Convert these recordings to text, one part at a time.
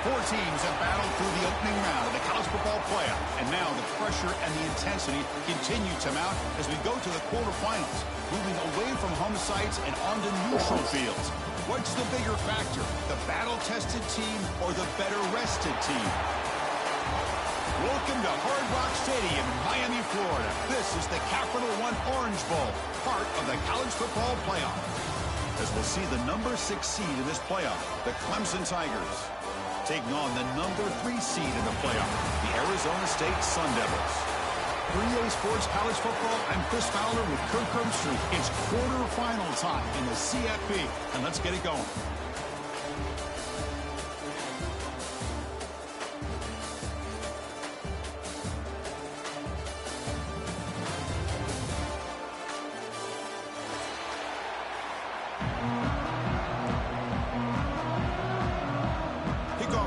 Four teams have battled through the opening round of the college football playoff, and now the pressure and the intensity continue to mount as we go to the quarterfinals, moving away from home sites and onto neutral fields. What's the bigger factor, the battle-tested team or the better-rested team? Welcome to Hard Rock Stadium in Miami, Florida. This is the Capital One Orange Bowl, part of the college football playoff. As we'll see the number 6 seed in this playoff, the Clemson Tigers, taking on the number 3 seed in the playoff, the Arizona State Sun Devils. 3A Sports College Football, I'm Chris Fowler with Kirk Herbstreit. It's quarterfinal time in the CFP, and let's get it going.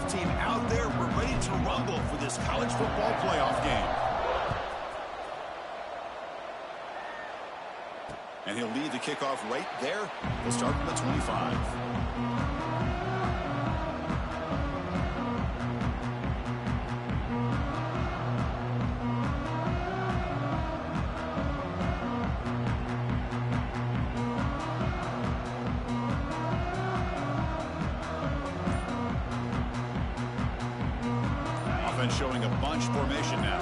Team out there, we're ready to rumble for this college football playoff game. And he'll lead the kickoff right there. We'll start from the 25. Showing a bunch formation now.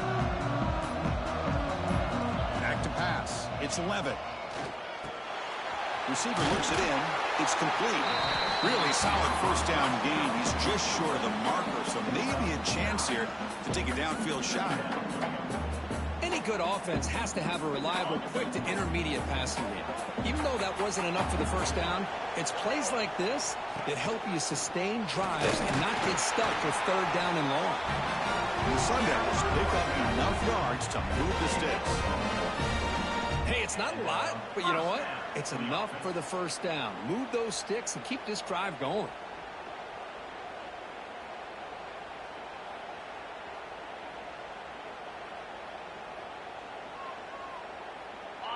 Back to pass. It's Levitt. Receiver looks it in. It's complete. Really solid first down gain. He's just short of the marker, so maybe a chance here to take a downfield shot. Any good offense has to have a reliable, quick to intermediate passing game. Even though that wasn't enough for the first down, it's plays like this that help you sustain drives and not get stuck with third down and long. The Sun Devils pick up enough yards to move the sticks. Hey, it's not a lot, but you know what? It's enough for the first down. Move those sticks and keep this drive going.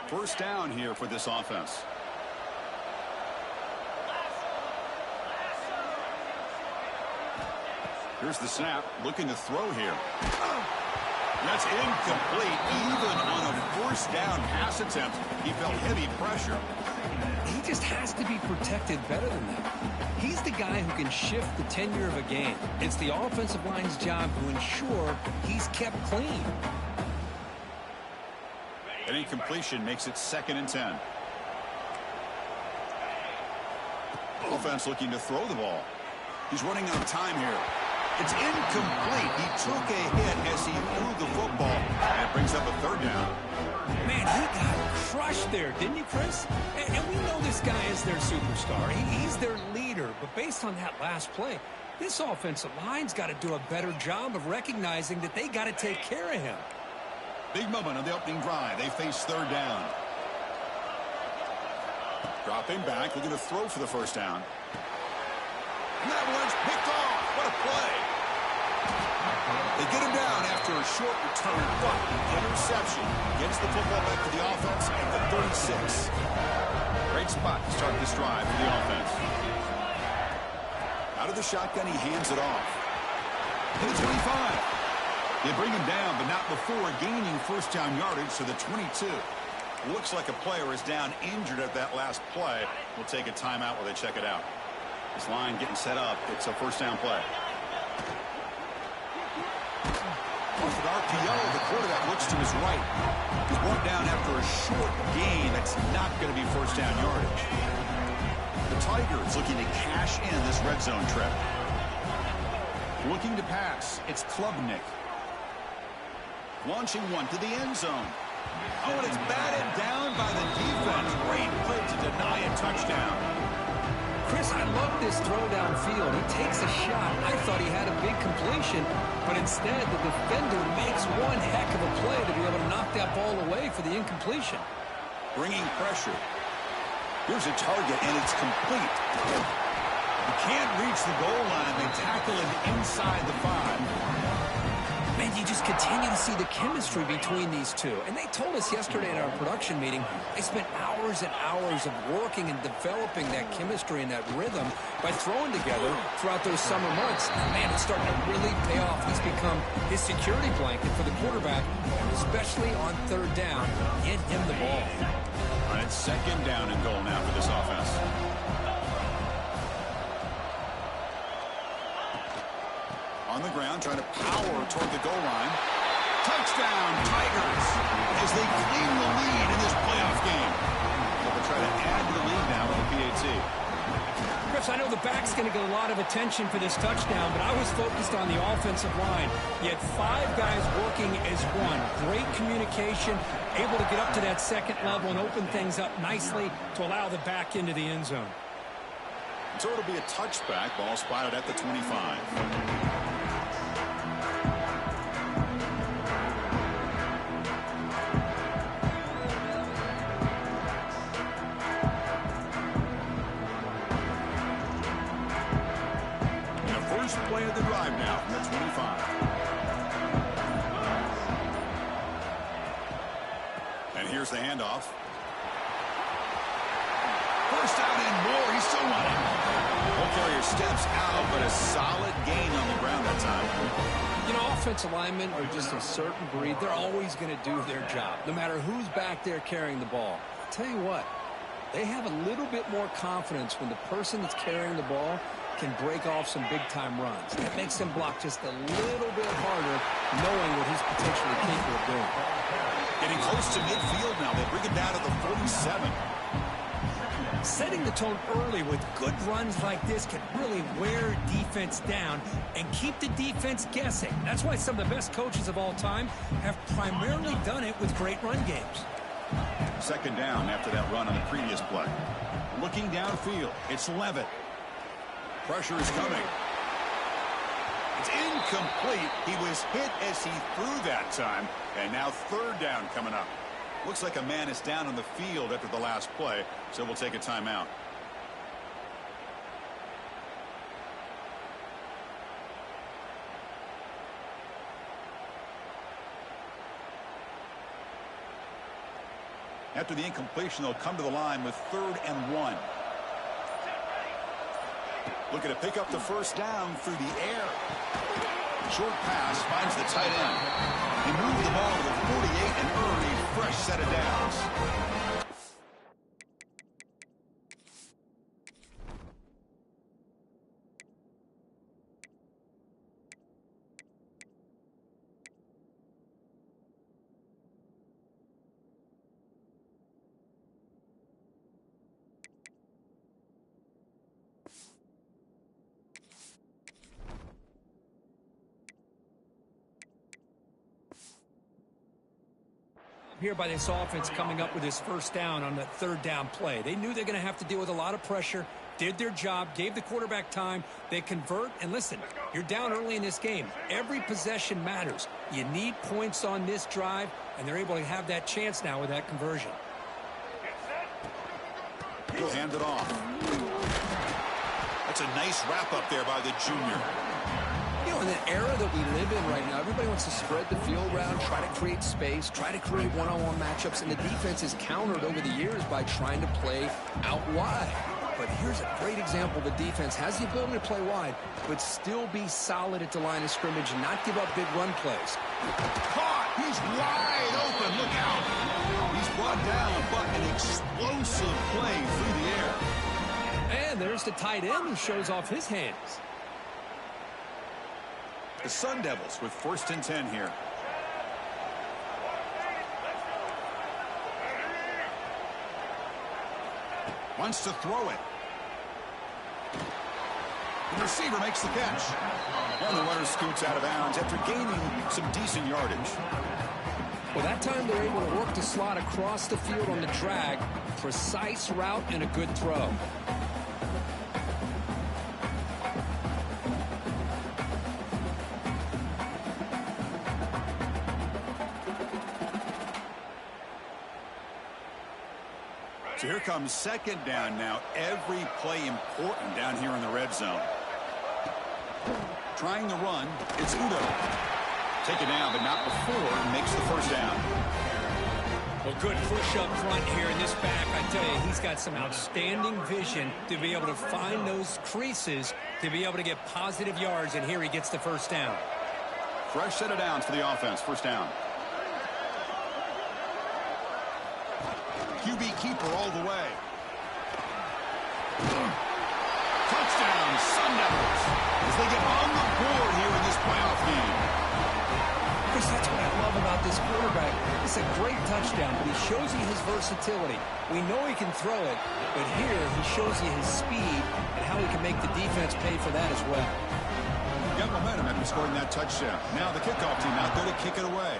First down here for this offense. Here's the snap, looking to throw here. That's incomplete. Even on a first down pass attempt, he felt heavy pressure. He just has to be protected better than that. He's the guy who can shift the tenure of a game. It's the offensive line's job to ensure he's kept clean. An incompletion makes it 2nd and 10. Offense looking to throw the ball. He's running out of time here. It's incomplete. He took a hit as he threw the football, and it brings up a 3rd down. Man, he got crushed there, didn't you, Chris? And we know this guy is their superstar. He's their leader. But based on that last play, this offensive line's got to do a better job of recognizing that they got to take care of him. Big moment on the opening drive. They face 3rd down. Dropping back, looking to throw for the first down. And that one's picked off. What a play. They get him down after a short return, but interception gets the football back to the offense at the 36. Great spot to start this drive for the offense. Out of the shotgun, he hands it off. To the 25. They bring him down, but not before gaining first down yardage to the 22. Looks like a player is down injured at that last play. We'll take a timeout while they check it out. This line getting set up. It's a first down play. With an RPO, the quarterback looks to his right. He's brought down after a short gain. That's not going to be first down yardage. The Tigers looking to cash in this red zone trip. Looking to pass. It's Klubnik. Launching one to the end zone. Oh, and it's batted down by the defense. Great play to deny a touchdown. Chris, I love this throw downfield. He takes a shot. I thought he had a big completion, but instead the defender makes one heck of a play to be able to knock that ball away for the incompletion. Bringing pressure. Here's a target, and it's complete. He can't reach the goal line. They tackle him inside the 5. And you just continue to see the chemistry between these two. And they told us yesterday in our production meeting, they spent hours and hours of working and developing that chemistry and that rhythm by throwing together throughout those summer months. And man, it's starting to really pay off. He's become his security blanket for the quarterback, especially on third down. Get him the ball. All right, second down and goal now for this offense. On the ground, trying to power toward the goal line. Touchdown, Tigers, as they claim the lead in this playoff game. They'll try to add to the lead now with the PAT. Chris, I know the back's going to get a lot of attention for this touchdown, but I was focused on the offensive line. You had 5 guys working as one. Great communication, able to get up to that second level and open things up nicely to allow the back into the end zone. So it'll be a touchback, ball spotted at the 25. First play of the drive now from the 25. And here's the handoff. First down and more. He's still running. Ball carrier steps out, but a solid gain on the ground that time. You know, offensive linemen are just a certain breed. They're always going to do their job, no matter who's back there carrying the ball. I'll tell you what, they have a little bit more confidence when the person that's carrying the ball can break off some big-time runs. That makes them block just a little bit harder, knowing what he's potentially capable of doing. Getting close to midfield now. They bring it down to the 47. Setting the tone early with good runs like this can really wear defense down and keep the defense guessing. That's why some of the best coaches of all time have primarily done it with great run games. Second down after that run on the previous play. Looking downfield, it's Levitt. Pressure is coming. It's incomplete. He was hit as he threw that time. And now third down coming up. Looks like a man is down on the field after the last play, so we'll take a timeout. After the incompletion, they'll come to the line with 3rd and 1. Looking to pick up the first down through the air. Short pass finds the tight end. He moved the ball to the 48 and earned a fresh set of downs. Here by this offense coming up with his first down on that third down play. They knew they're going to have to deal with a lot of pressure, did their job, gave the quarterback time. They convert, and listen, you're down early in this game. Every possession matters. You need points on this drive, and they're able to have that chance now with that conversion. He'll hand it off. That's a nice wrap up there by the junior. You know, in the era that we live in right now, everybody wants to spread the field around, try to create space, try to create one-on-one matchups, and the defense is countered over the years by trying to play out wide. But here's a great example. The defense has the ability to play wide, but still be solid at the line of scrimmage and not give up big run plays. Caught! He's wide open. Look out! He's brought down, but an explosive play through the air. And there's the tight end who shows off his hands. The Sun Devils with 1st and 10 here. Wants to throw it. The receiver makes the catch. And the runner scoots out of bounds after gaining some decent yardage. Well, that time they're able to work the slot across the field on the drag. Precise route and a good throw. So here comes second down now. Every play important down here in the red zone. Trying the run. It's Udo. Taken down, but not before he makes the first down. Well, good push up front here in this back. I tell you, he's got some outstanding vision to be able to find those creases, to be able to get positive yards, and here he gets the first down. Fresh set of downs for the offense. First down. QB keeper all the way. Touchdown, Sun Devils, as they get on the board here in this playoff game. Chris, that's what I love about this quarterback. It's a great touchdown, but he shows you his versatility. We know he can throw it, but here he shows you his speed and how he can make the defense pay for that as well. Got momentum after scoring that touchdown. Now the kickoff team out there to kick it away.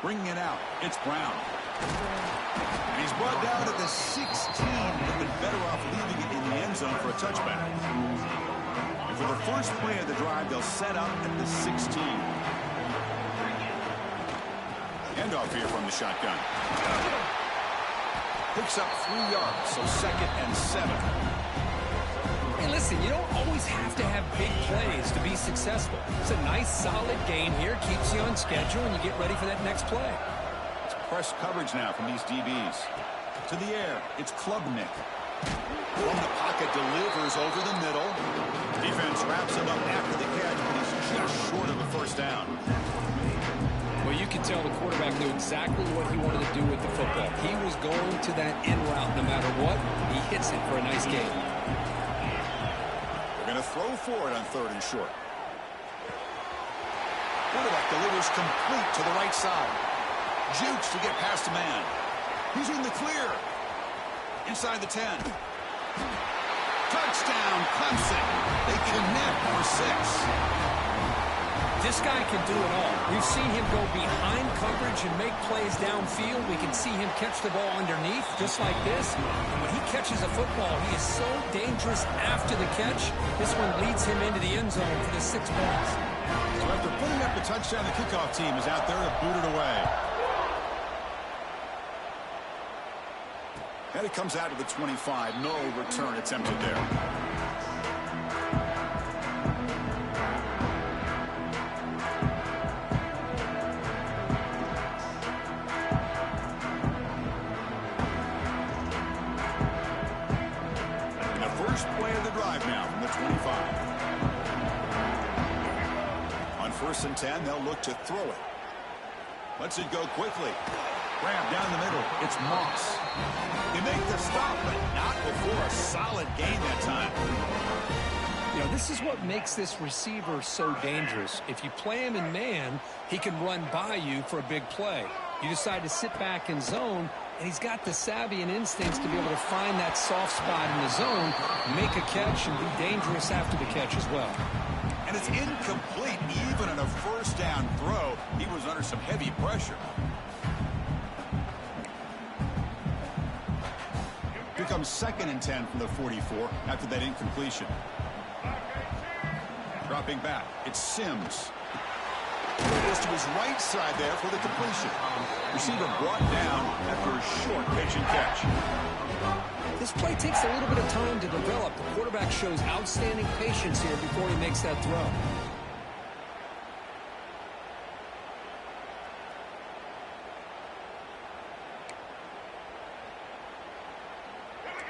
Bringing it out, it's Brown. And he's brought down at the 16. They've been better off leaving it in the end zone for a touchback. And for the first play of the drive, they'll set up at the 16. Handoff here from the shotgun. Picks up 3 yards, so 2nd and 7. Hey, listen, you don't always have to have big plays to be successful. It's a nice, solid game here. Keeps you on schedule, and you get ready for that next play. It's press coverage now from these DBs. To the air, it's Klubnik. From the pocket, delivers over the middle. Defense wraps him up after the catch, but he's just short of a first down. Well, you can tell the quarterback knew exactly what he wanted to do with the football. He was going to that in route no matter what. He hits it for a nice gain. They're going to throw for it on 3rd and short. Quarterback delivers complete to the right side. Jukes to get past a man. He's in the clear. Inside the 10. Touchdown, Clemson. They connect for 6. This guy can do it all. We've seen him go behind coverage and make plays downfield. We can see him catch the ball underneath, just like this. And when he catches a football, he is so dangerous after the catch. This one leads him into the end zone for the 6 points. So after putting up the touchdown, the kickoff team is out there to boot it away. And it comes out to the 25. No return attempted there. First play of the drive now from the 25. On 1st and 10, they'll look to throw it. Lets it go quickly. Grab down the middle. It's Moss. They make the stop, but not before a solid gain that time. You know, this is what makes this receiver so dangerous. If you play him in man, he can run by you for a big play. You decide to sit back in zone, and he's got the savvy and instincts to be able to find that soft spot in the zone, make a catch, and be dangerous after the catch as well. And it's incomplete. Even in a first down throw, he was under some heavy pressure. Becomes 2nd and 10 from the 44 after that incompletion. Dropping back, it's Sims. It is to his right side there for the completion. Receiver brought down after a short pitch and catch. This play takes a little bit of time to develop. The quarterback shows outstanding patience here before he makes that throw.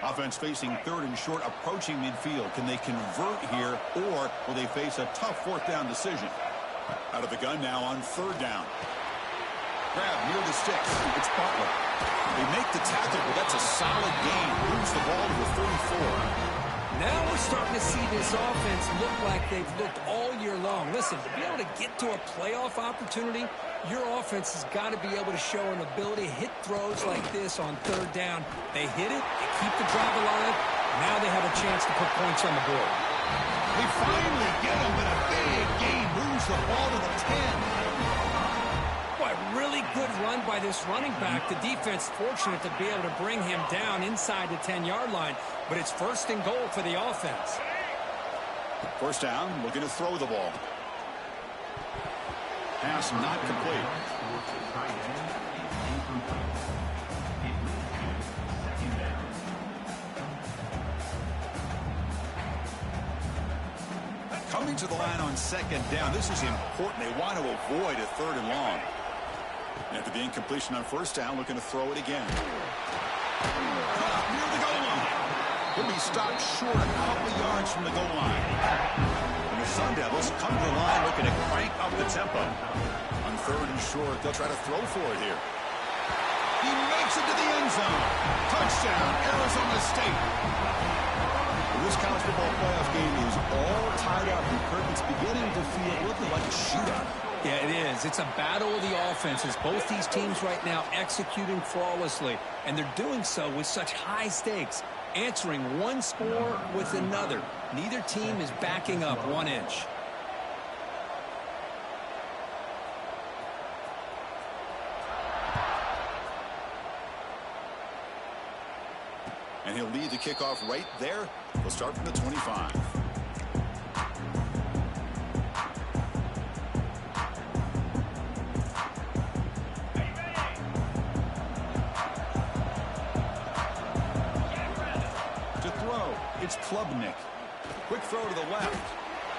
Offense facing 3rd and short, approaching midfield. Can they convert here, or will they face a tough 4th down decision? Out of the gun now on 3rd down. Grab near the sticks. It's Butler. They make the tackle, but that's a solid gain. Moves the ball to the 34. Now we're starting to see this offense look like they've looked all year long. Listen, to be able to get to a playoff opportunity, your offense has got to be able to show an ability to hit throws like this on 3rd down. They hit it, they keep the drive alive. Now they have a chance to put points on the board. They finally get him in a big gain. Moves the ball to the 10. Boy, really good run by this running back. The defense fortunate to be able to bring him down inside the 10-yard line. But it's 1st and goal for the offense. First down, looking to throw the ball. Pass not complete. Coming to the line on second down. This is important. They want to avoid a third and long. After the incompletion on first down, looking to throw it again. Near the goal line. He'll be stopped short a couple yards from the goal line. And the Sun Devils come to the line looking to crank up the tempo. On third and short, they'll try to throw for it here. He makes it to the end zone. Touchdown, Arizona State. This college football playoff game is all tied up, and Kirk, it's beginning to feel a little bit like a shootout. Yeah, it is. It's a battle of the offenses. Both these teams right now executing flawlessly, and they're doing so with such high stakes, answering one score with another. Neither team is backing up 1 inch. And he'll lead the kickoff right there. We'll start from the 25. To throw, it's Klubnik. Quick throw to the left.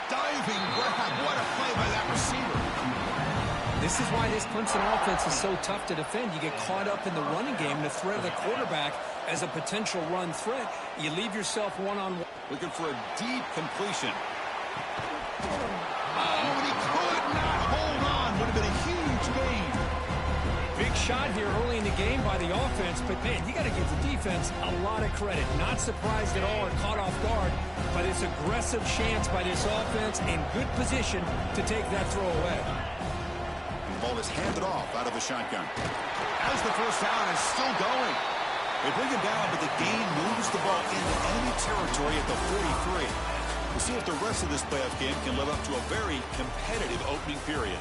Diving grab. What a play by that receiver. This is why this Clemson offense is so tough to defend. You get caught up in the running game, the threat of the quarterback as a potential run threat. You leave yourself one-on-one. Looking for a deep completion. Oh, and he could not hold on. Would have been a huge gain. Big shot here early in the game by the offense, but, man, you got to give the defense a lot of credit. Not surprised at all or caught off guard by this aggressive chance by this offense in good position to take that throw away. The ball is handed off out of the shotgun. As the first down is still going. They bring him down, but the gain moves the ball into enemy territory at the 43. We'll see if the rest of this playoff game can live up to a very competitive opening period.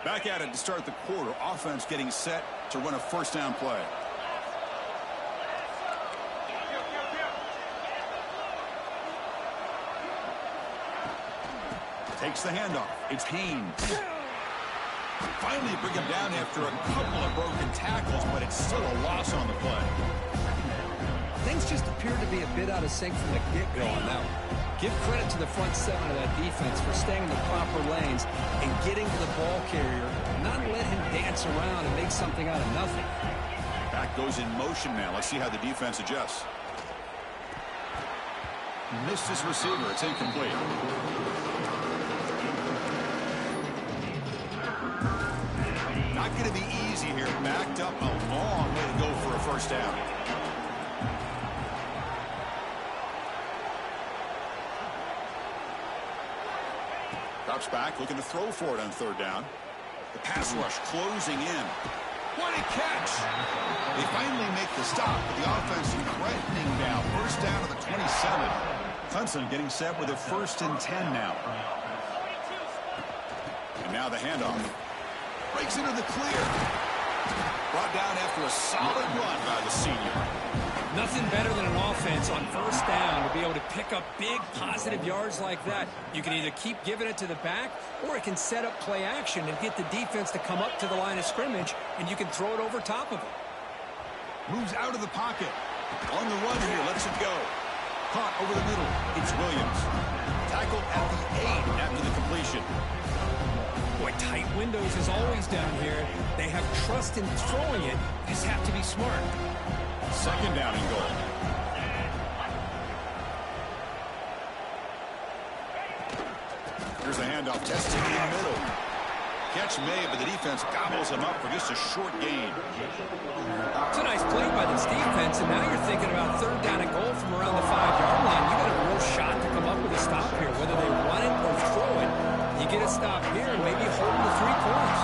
Back at it to start the quarter. Offense getting set to run a first down play. Takes the handoff. It's Haynes. Finally bring him down after a couple of broken tackles, but it's still a loss on the play. Things just appear to be a bit out of sync from the get-go on that one. Give credit to the front seven of that defense for staying in the proper lanes and getting to the ball carrier, not let him dance around and make something out of nothing. Back goes in motion now. Let's see how the defense adjusts. Missed his receiver. It's incomplete. Not going to be easy here. Backed up a long way to go for a first down. Drops back, looking to throw for it on third down. The pass rush closing in. What a catch! They finally make the stop, but the offense threatening now. First down to the 27. Clemson getting set with a 1st and 10 now. And now the handoff. Breaks into the clear. Brought down after a solid run by the senior. Nothing better than an offense on first down to be able to pick up big positive yards like that. You can either keep giving it to the back, or it can set up play action and get the defense to come up to the line of scrimmage, and you can throw it over top of it. Moves out of the pocket. On the run here, lets it go. Caught over the middle. It's Williams. Tackled at the 8 after the completion. Boy, tight windows is always down here. They have trust in throwing it. Just have to be smart. Second down and goal. Here's a handoff. Testing in the middle. Catch made, but the defense gobbles him up for just a short gain. It's a nice play by this defense, and now you're thinking about third down and goal from around the 5-yard line. You got a real shot to come up with a stop here, whether they run it or throw it. You get a stop here and maybe hold the 3 points.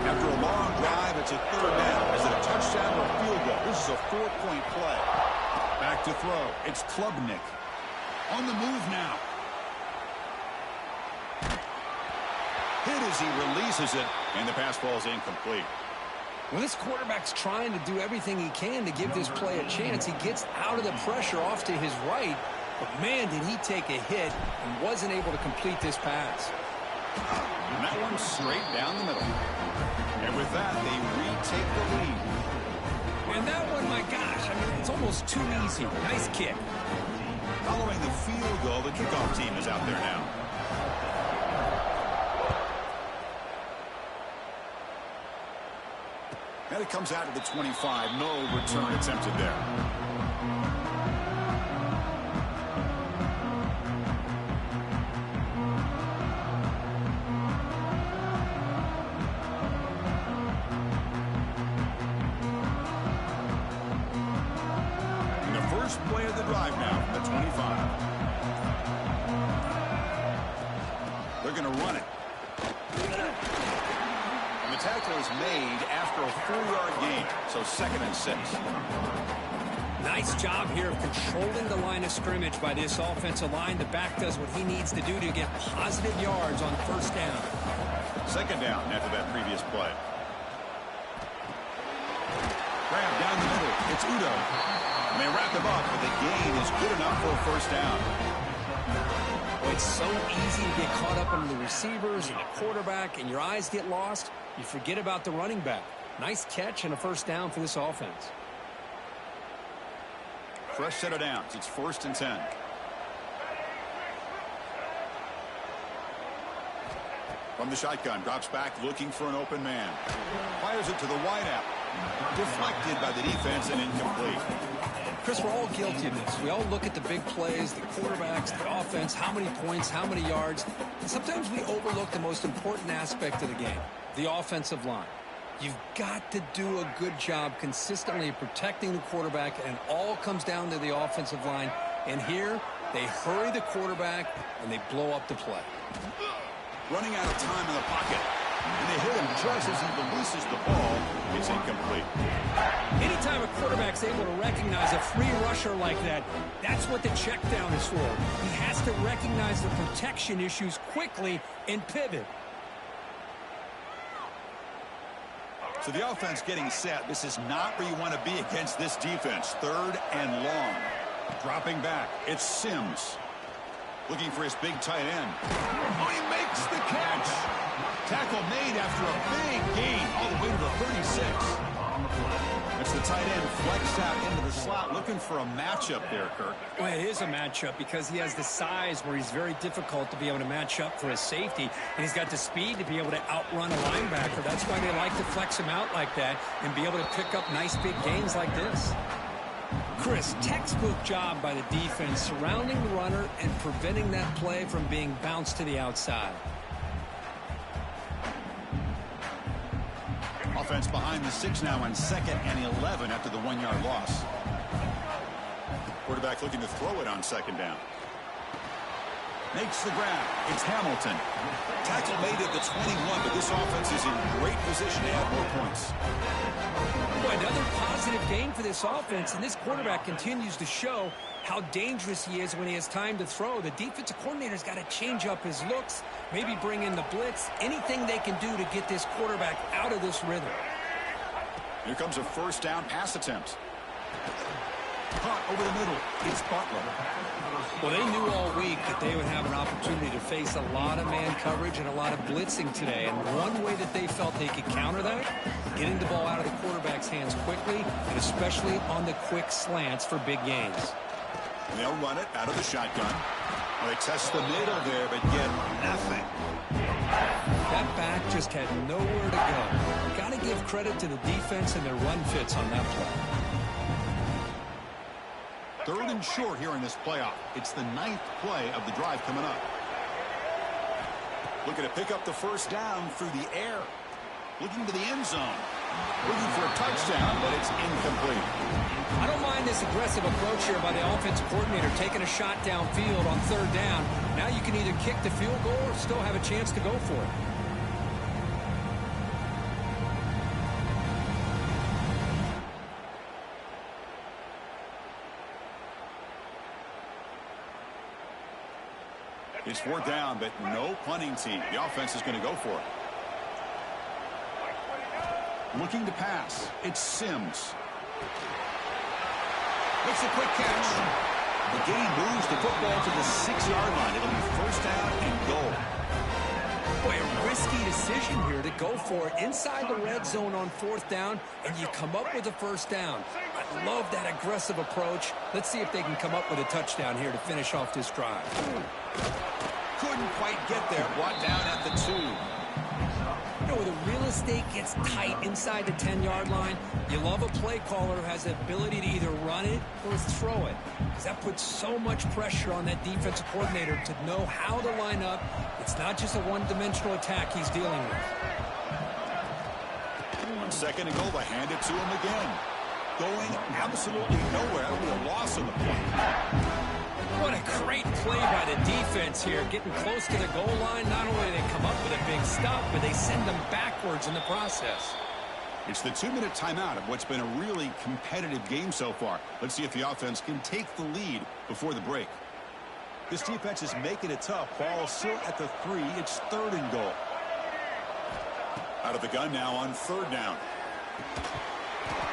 After a long drive, it's a third down. Is it a touchdown or a field goal? This is a 4-point play. Back to throw. It's Klubnik. On the move now. Hit as he releases it, and the pass ball is incomplete. When this quarterback's trying to do everything he can to give this play a chance, he gets out of the pressure off to his right, but man, did he take a hit and wasn't able to complete this pass. And that one straight down the middle. And with that, they retake the lead. And that one, my gosh, I mean, it's almost too easy. Nice kick. Following the field goal, the kickoff team is out there now. And it comes out to the 25. No return attempted there. First play of the drive now from the 25. They're going to run it. And the tackle is made after a 4-yard gain, so 2nd and 6. Nice job here of controlling the line of scrimmage by this offensive line. The back does what he needs to do to get positive yards on 1st down. 2nd down after that previous play. Grab down the middle. It's Udo. And they wrap him up, but the gain is good enough for a 1st down. Well, it's so easy to get caught up on the receivers and the quarterback, and your eyes get lost. You forget about the running back. Nice catch and a 1st down for this offense. Fresh set of downs. It's 1st and 10. From the shotgun, drops back looking for an open man. Fires it to the wideout. Deflected by the defense and incomplete. Chris, we're all guilty of this. We all look at the big plays, the quarterbacks, the offense, how many points, how many yards. And sometimes we overlook the most important aspect of the game, the offensive line. You've got to do a good job consistently protecting the quarterback, and it all comes down to the offensive line. And here, they hurry the quarterback, and they blow up the play. Running out of time in the pocket. And they hit him just as he releases the ball. It's incomplete. Anytime a quarterback's able to recognize a free rusher like that, that's what the check down is for. He has to recognize the protection issues quickly and pivot. So the offense getting set. This is not where you want to be against this defense. 3rd and long. Dropping back. It's Sims. Looking for his big tight end. Oh, he makes the catch. Tackle made after a big gain all the way to the 36. It's the tight end flexed out into the slot, looking for a matchup there, Kirk. Well, it is a matchup because he has the size where he's very difficult to be able to match up for his safety, and he's got the speed to be able to outrun a linebacker. That's why they like to flex him out like that and be able to pick up nice big gains like this. Chris, textbook job by the defense surrounding the runner and preventing that play from being bounced to the outside. Offense behind the 6 now on 2nd and 11 after the 1-yard loss. Quarterback looking to throw it on 2nd down. Makes the grab. It's Hamilton. Tackle made at the 21, but this offense is in great position to add more points. Boy, another positive gain for this offense, and this quarterback continues to show how dangerous he is when he has time to throw. The defensive coordinator's got to change up his looks, maybe bring in the blitz, anything they can do to get this quarterback out of this rhythm. Here comes a 1st down pass attempt. Caught over the middle. It's Butler. Well, they knew all week that they would have an opportunity to face a lot of man coverage and a lot of blitzing today. And one way that they felt they could counter that, getting the ball out of the quarterback's hands quickly, and especially on the quick slants for big gains. And they'll run it out of the shotgun. Well, they test the middle there, but get nothing. That back just had nowhere to go. Got to give credit to the defense and their run fits on that play. 3rd and short here in this playoff. It's the 9th play of the drive coming up. Looking to pick up the 1st down through the air. Looking to the end zone. Looking for a touchdown, but it's incomplete. I don't mind this aggressive approach here by the offensive coordinator, taking a shot downfield on 3rd down. Now you can either kick the field goal or still have a chance to go for it. It's 4th down, but no punting team. The offense is going to go for it. Looking to pass. It's Sims. Makes a quick catch. The game moves the football to the 6-yard line. It'll be 1st down and goal. Boy, a risky decision here to go for it inside the red zone on 4th down, and you come up with a 1st down. Love that aggressive approach. Let's see if they can come up with a touchdown here to finish off this drive. Couldn't quite get there. Brought down at the 2. You know, where the real estate gets tight inside the 10-yard line, you love a play caller who has the ability to either run it or throw it. Because that puts so much pressure on that defensive coordinator to know how to line up. It's not just a one-dimensional attack he's dealing with. 1 second to go. They hand it to him again. Going absolutely nowhere with a loss on the play. What a great play by the defense here. Getting close to the goal line, not only do they come up with a big stop, but they send them backwards in the process. It's the 2-minute timeout of what's been a really competitive game so far. Let's see if the offense can take the lead before the break. This defense is making it tough. Ball still at the 3. It's 3rd and goal. Out of the gun now on 3rd down.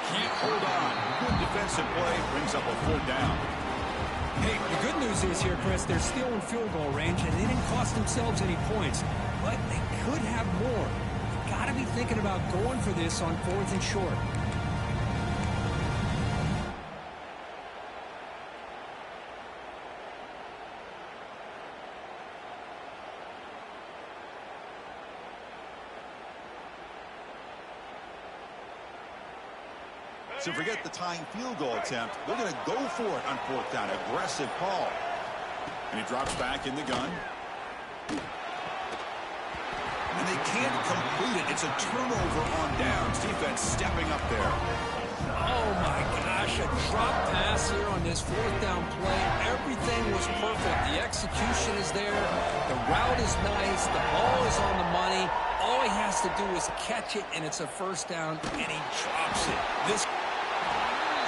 Can't hold on. Good defensive play. Brings up a 4th down. Hey, the good news is here, Chris, they're still in field goal range, and they didn't cost themselves any points. But they could have more. You got to be thinking about going for this on 4th and short. So forget the tying field goal attempt. They're going to go for it on 4th down. Aggressive call. And he drops back in the gun. And they can't complete it. It's a turnover on downs. Defense stepping up there. Oh, my gosh. A drop pass here on this 4th down play. Everything was perfect. The execution is there. The route is nice. The ball is on the money. All he has to do is catch it, and it's a 1st down, and he drops it. This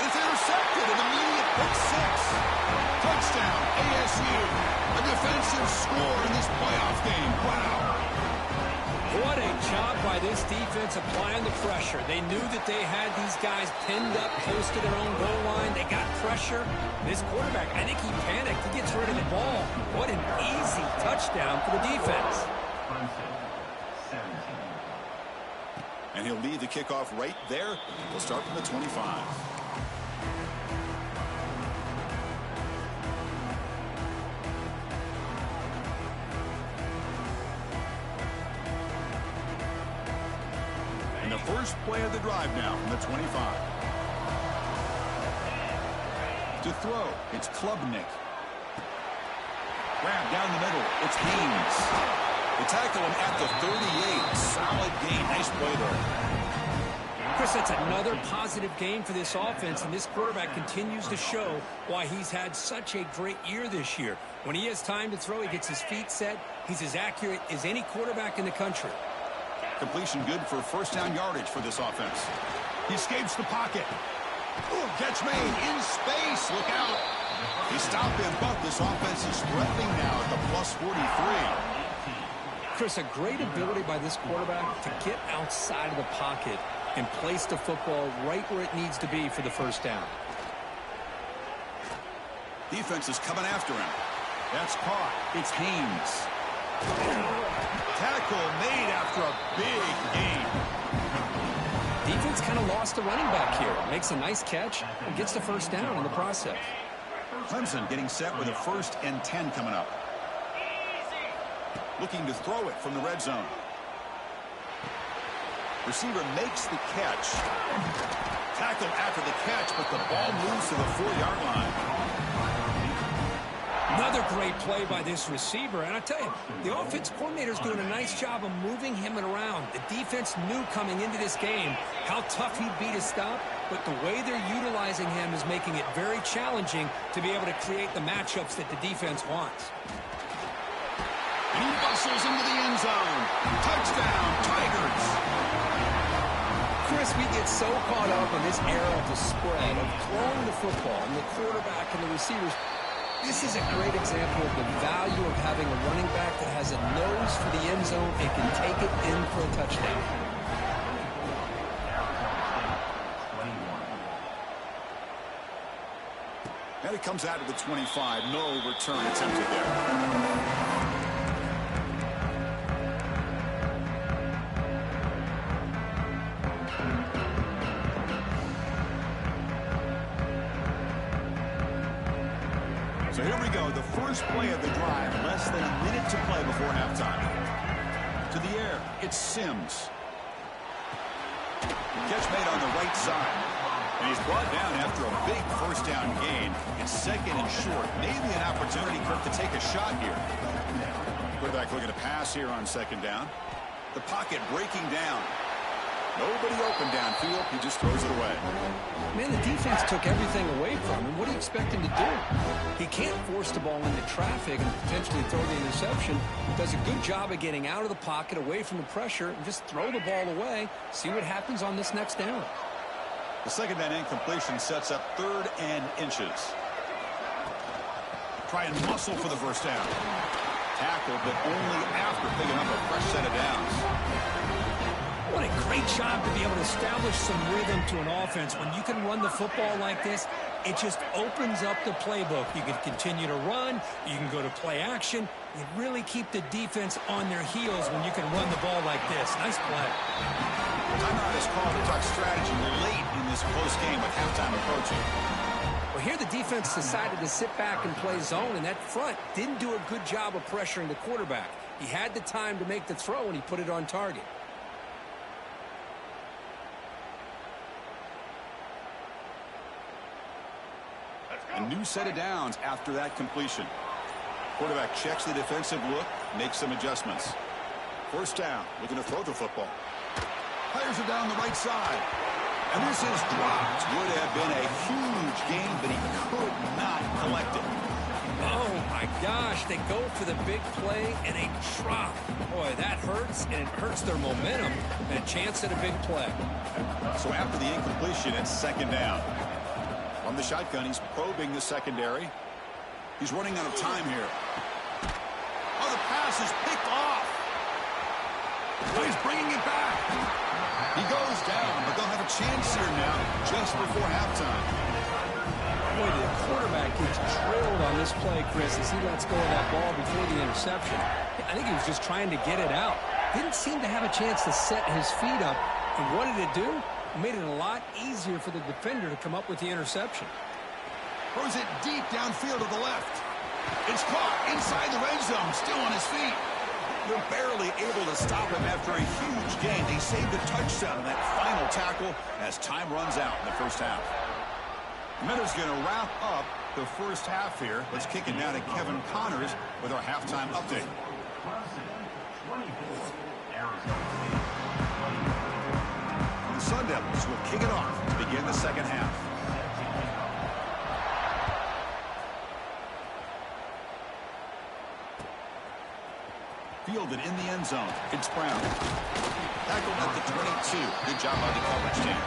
is intercepted, an immediate pick 6. Touchdown, ASU. A defensive score in this playoff game. Wow. What a job by this defense applying the pressure. They knew that they had these guys pinned up close to their own goal line. They got pressure. This quarterback, I think he panicked. He gets rid of the ball. What an easy touchdown for the defense. And he'll lead the kickoff right there. We'll start from the 25. And the first play of the drive now from the 25. To throw, it's Klubnik. Grab down the middle, it's Haynes. They tackle him at the 38. Solid gain. Nice play there. Chris, that's another positive game for this offense, and this quarterback continues to show why he's had such a great year this year. When he has time to throw, he gets his feet set. He's as accurate as any quarterback in the country. Completion good for 1st down yardage for this offense. He escapes the pocket. Ooh, catch made in space. Look out. They stop him, but this offense is threatening now at the plus 43. Chris, a great ability by this quarterback to get outside of the pocket and place the football right where it needs to be for the 1st down. Defense is coming after him. That's caught. It's Haynes. Tackle made after a big gain. Defense kind of lost a running back here. Makes a nice catch and gets the 1st down in the process. Clemson getting set with a 1st and 10 coming up. Looking to throw it from the red zone. Receiver makes the catch. Tackle after the catch, but the ball moves to the 4-yard line. Another great play by this receiver. And I tell you, the offense coordinator's doing a nice job of moving him around. The defense knew coming into this game how tough he'd be to stop, but the way they're utilizing him is making it very challenging to be able to create the matchups that the defense wants. And he bustles into the end zone. Touchdown, Tigers. Chris, we get so caught up in this era of the spread, of throwing the football, and the quarterback and the receivers. This is a great example of the value of having a running back that has a nose for the end zone and can take it in for a touchdown. And it comes out of the 25. No return attempted there. So here we go, the first play of the drive, less than a minute to play before halftime. To the air, it's Sims. Catch made on the right side. And he's brought down after a big first down gain. It's second and short. Maybe an opportunity for him to take a shot here. Quarterback looking to pass here on second down. The pocket breaking down. Nobody open downfield. He just throws it away. Man, the defense took everything away from him. What do you expect him to do? He can't force the ball into traffic and potentially throw the interception. He does a good job of getting out of the pocket, away from the pressure, and just throw the ball away. See what happens on this next down. The second down incompletion sets up 3rd and inches. Try and muscle for the first down. Tackle, but only after picking up a fresh set of downs. What a great job to be able to establish some rhythm to an offense. When you can run the football like this, it just opens up the playbook. You can continue to run. You can go to play action. You really keep the defense on their heels when you can run the ball like this. Nice play. Timeout is called to talk strategy late in this close game with halftime approaching. Well, here the defense decided to sit back and play zone, and that front didn't do a good job of pressuring the quarterback. He had the time to make the throw, and he put it on target. A new set of downs after that completion. Quarterback checks the defensive look, makes some adjustments. First down, looking to throw the football. Fires it down the right side. And this is dropped. Would have been a huge gain, but he could not collect it. Oh, my gosh. They go for the big play, and a drop. Boy, that hurts, and it hurts their momentum. And a chance at a big play. So after the incompletion, it's second down. From the shotgun, he's probing the secondary. He's running out of time here. Oh, the pass is picked off. Oh, he's bringing it back. He goes down, but they'll have a chance here now just before halftime. Boy, the quarterback gets drilled on this play, Chris, as he lets go of that ball before the interception. I think he was just trying to get it out. Didn't seem to have a chance to set his feet up. And what did it do? It made it a lot easier for the defender to come up with the interception. Throws it deep downfield to the left. It's caught inside the red zone, still on his feet. They're barely able to stop him after a huge gain. They saved a touchdown in that final tackle as time runs out in the first half. Miller's going to wrap up the first half here. Let's kick it now to Kevin Connors with our halftime update. The Sun Devils will kick it off to begin the second half. Fielded in the end zone. It's Brown. Tackled at the 22. Good job by the coverage team.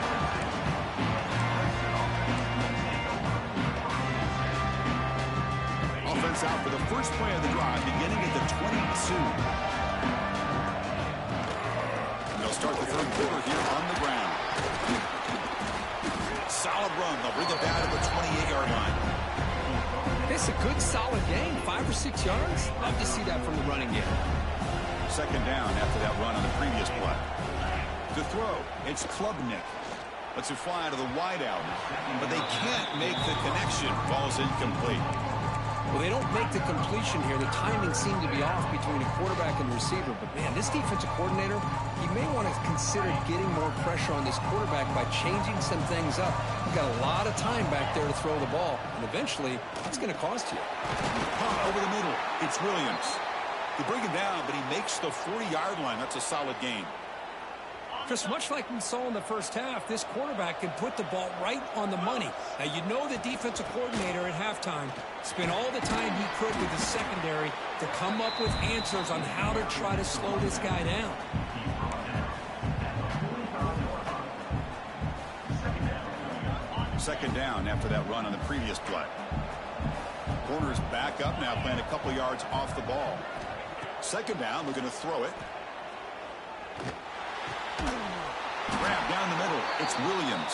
Offense out for the first play of the drive, beginning at the 22. They'll start the third quarter here on the ground. Solid run. They'll bring it down to the 28-yard line. It's a good, solid gain. 5 or 6 yards. Love to see that from the running game. Second down after that run on the previous play. To throw, it's Klubnik. Lets it fly to the wideout, but they can't make the connection. Ball's incomplete. Well, they don't make the completion here. The timing seemed to be off between a quarterback and receiver. But, man, this defensive coordinator, he may want to consider getting more pressure on this quarterback by changing some things up. You've got a lot of time back there to throw the ball, and eventually it's going to cost you. Pump over the middle. It's Williams. They bring him down, but he makes the 40-yard line. That's a solid gain. Just much like we saw in the first half, this quarterback can put the ball right on the money. Now, you know the defensive coordinator at halftime spent all the time he could with the secondary to come up with answers on how to try to slow this guy down. Second down after that run on the previous play. Corner's back up now, playing a couple yards off the ball. Second down, we're going to throw it. Grab down the middle. It's Williams.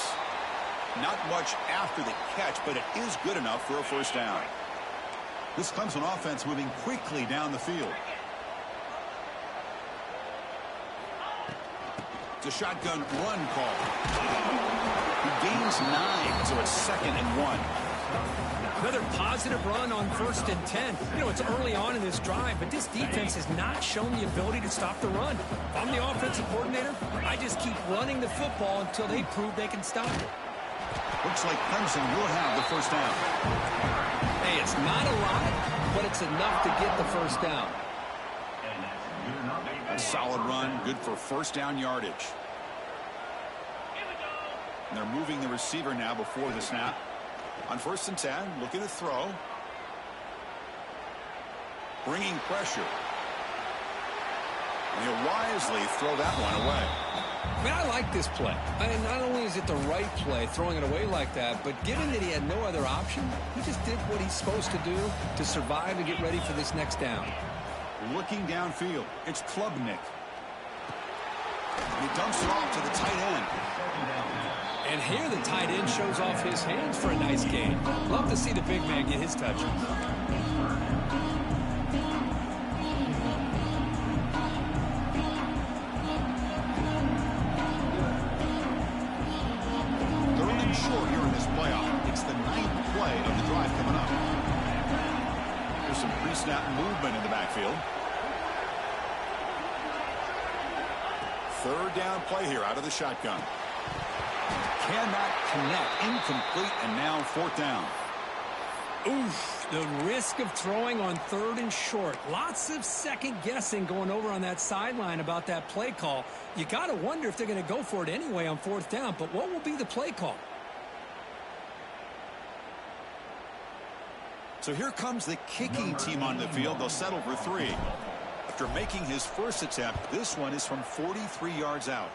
Not much after the catch, but it is good enough for a first down. This Clemson offense moving quickly down the field. It's a shotgun run call. He gains 9, so it's 2nd and 1. Another positive run on 1st and 10. You know, it's early on in this drive, but this defense has not shown the ability to stop the run. If I'm the offensive coordinator, I just keep running the football until they prove they can stop it. Looks like Clemson will have the first down. Hey, it's not a lot, but it's enough to get the first down. A solid run, good for first down yardage. And they're moving the receiver now before the snap. On 1st and 10, looking to throw. Bringing pressure. And he'll wisely throw that one away. I mean, I like this play. I mean, not only is it the right play, throwing it away like that, but given that he had no other option, he just did what he's supposed to do to survive and get ready for this next down. Looking downfield, it's Klubnik. He dumps it off to the tight end. And here the tight end shows off his hands for a nice gain. Love to see the big man get his touches. Short here in this playoff. It's the 9th play of the drive coming up. There's some pre-snap movement in the backfield. 3rd down play here out of the shotgun. Cannot connect. Incomplete, and now 4th down. Oof, the risk of throwing on 3rd and short. Lots of second guessing going over on that sideline about that play call. You got to wonder if they're going to go for it anyway on 4th down, but what will be the play call? So here comes the kicking team on the field. They'll settle for 3. After making his first attempt, this one is from 43 yards out.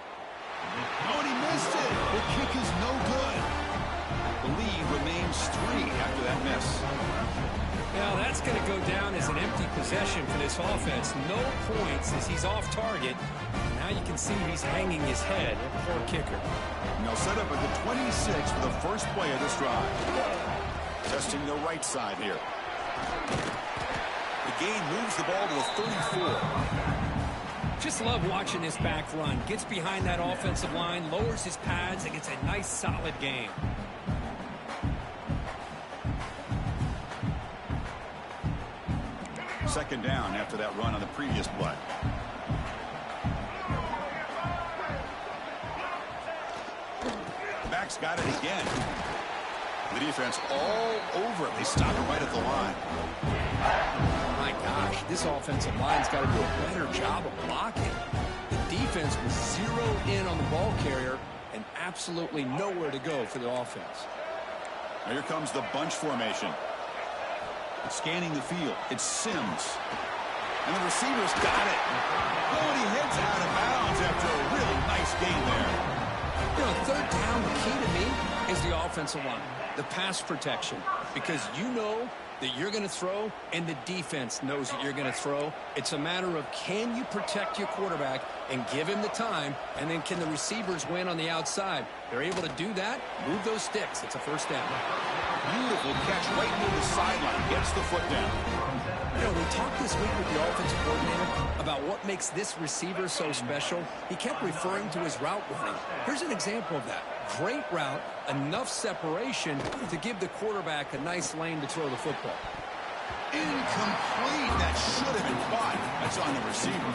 Oh, and he missed it. The kick is no good. The lead remains 3 after that miss. Now that's going to go down as an empty possession for this offense. No points as he's off target. Now you can see he's hanging his head. Poor kicker. And they'll set up at the 26 for the first play of this drive. Testing the right side here. The gain moves the ball to the 34. Just love watching this back run. Gets behind that offensive line, lowers his pads, and gets a nice solid gain. Second down after that run on the previous play. Back's got it again. The defense all over it. They stop it right at the line. My gosh, this offensive line's got to do a better job of blocking. The defense was zeroed in on the ball carrier and absolutely nowhere to go for the offense. Now here comes the bunch formation. Scanning the field. It's Sims. And the receiver's got it. Oh, and he heads out of bounds after a really nice gain there. You know, 3rd down, the key to me is the offensive line, the pass protection, because you know that you're going to throw and the defense knows that you're going to throw. It's a matter of can you protect your quarterback and give him the time, and then can the receivers win on the outside? They're able to do that, move those sticks. It's a first down. Beautiful catch right near the sideline. Gets the foot down. You know, we talked this week with the offensive coordinator about what makes this receiver so special. He kept referring to his route running. Here's an example of that. Great route, enough separation to give the quarterback a nice lane to throw the football. Incomplete. That should have been caught. That's on the receiver.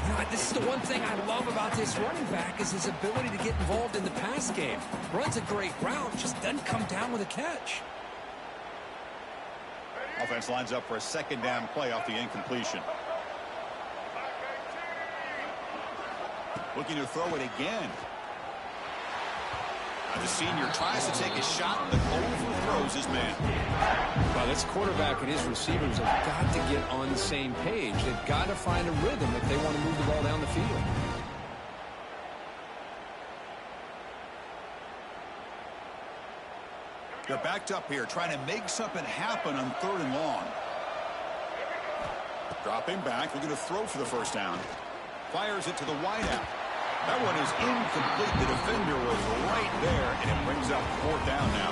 You know, this is the one thing I love about this running back is his ability to get involved in the pass game. Runs a great route, just doesn't come down with a catch. Offense lines up for a second down play off the incompletion. Looking to throw it again. Now the senior tries to take a shot, but overthrows his man. Well, this quarterback and his receivers have got to get on the same page. They've got to find a rhythm if they want to move the ball down the field. They're backed up here, trying to make something happen on 3rd and long. Dropping back, looking to throw for the first down. Fires it to the wideout. That one is incomplete. The defender was right there, and it brings up 4th down now.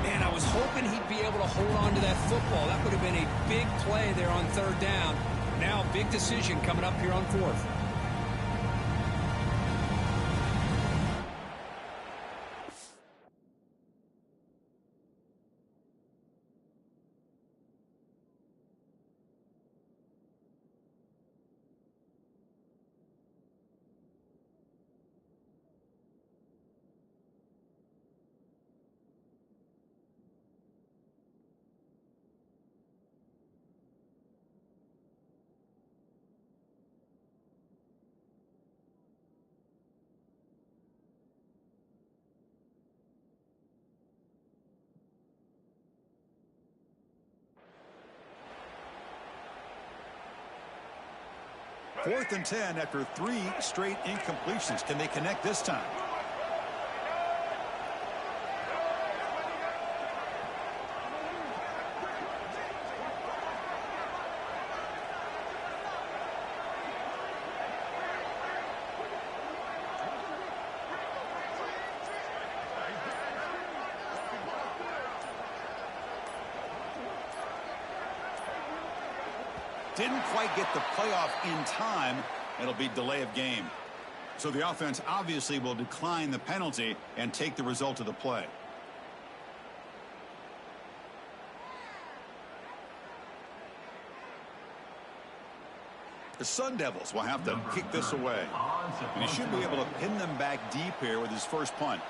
Man, I was hoping he'd be able to hold on to that football. That would have been a big play there on 3rd down. Now, big decision coming up here on 4th. 4th and 10 after 3 straight incompletions. Can they connect this time? Didn't quite get the playoff in time. It'll be delay of game. So the offense obviously will decline the penalty and take the result of the play. The Sun Devils will have to kick this away. And he should be able to pin them back deep here with his first punt.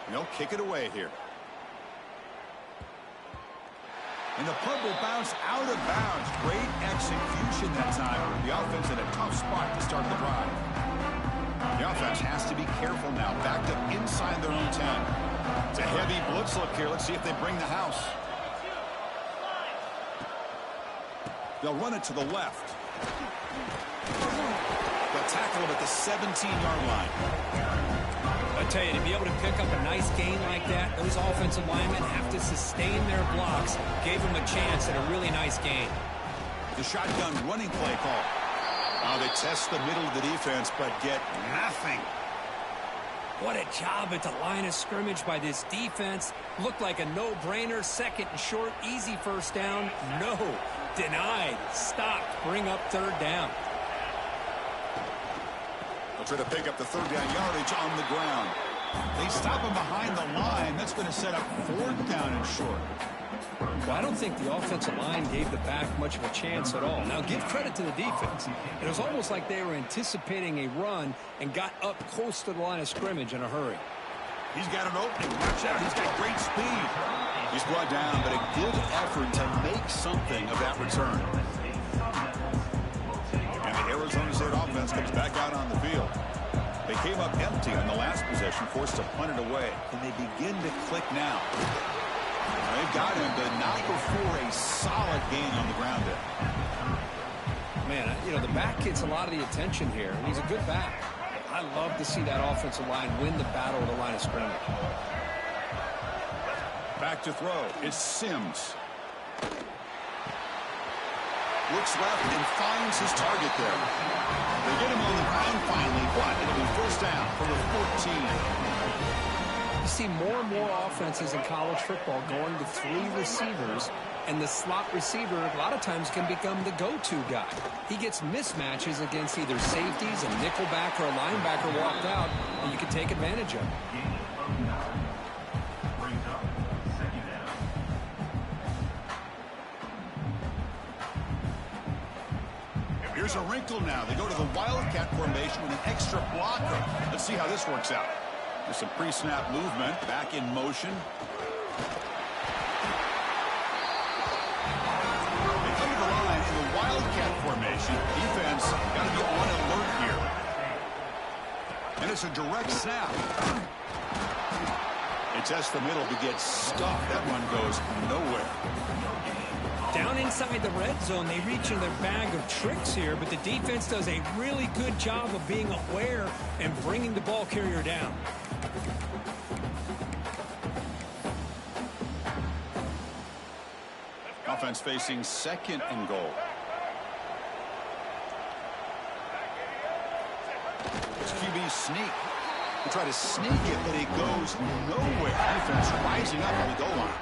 They'll kick it away here. And the punt will bounce out of bounds. Great execution that time. The offense in a tough spot to start the drive. The offense has to be careful now. Backed up inside their own 10. It's a heavy blitz look here. Let's see if they bring the house. They'll run it to the left. They'll tackle him at the 17-yard line. I tell you, to be able to pick up a nice gain like that, those offensive linemen have to sustain their blocks. Gave them a chance at a really nice gain. The shotgun running play call. They test the middle of the defense, but get nothing. What a job at the line of scrimmage by this defense. Looked like a no-brainer. 2nd and short, easy first down. No, denied, stopped, bring up 3rd down. They'll try to pick up the 3rd down yardage on the ground. They stop him behind the line. That's going to set up 4th down and short. Well, I don't think the offensive line gave the back much of a chance at all. Now, give credit to the defense. It was almost like they were anticipating a run and got up close to the line of scrimmage in a hurry. He's got an opening. Watch out. He's got great speed. He's brought down, but a good effort to make something of that return. And the Arizona State offense comes back out on the field. They came up empty on the last possession, forced to punt it away. Can they begin to click now? They've got him, but not before a solid gain on the ground there. Man, you know, the back gets a lot of the attention here, and he's a good back. I love to see that offensive line win the battle of the line of scrimmage. Back to throw. It's Sims. Looks left and finds his target there. They get him on the ground finally, but it'll be 1st down for the 14. You see more and more offenses in college football going to 3 receivers, and the slot receiver a lot of times can become the go-to guy. He gets mismatches against either safeties, a nickelback, or a linebacker walked out, and you can take advantage of it. Here's a wrinkle now. They go to the Wildcat formation with an extra blocker. Let's see how this works out. There's some pre-snap movement. Back in motion. They come to the line in the Wildcat formation. Defense got to be on alert here. And it's a direct snap. They test the middle to get stuffed. That one goes nowhere. Down inside the red zone, they reach in their bag of tricks here, but the defense does a really good job of being aware and bringing the ball carrier down. Offense facing 2nd and goal. It's QB sneak. They try to sneak it, but it goes nowhere. Defense rising up on the goal line.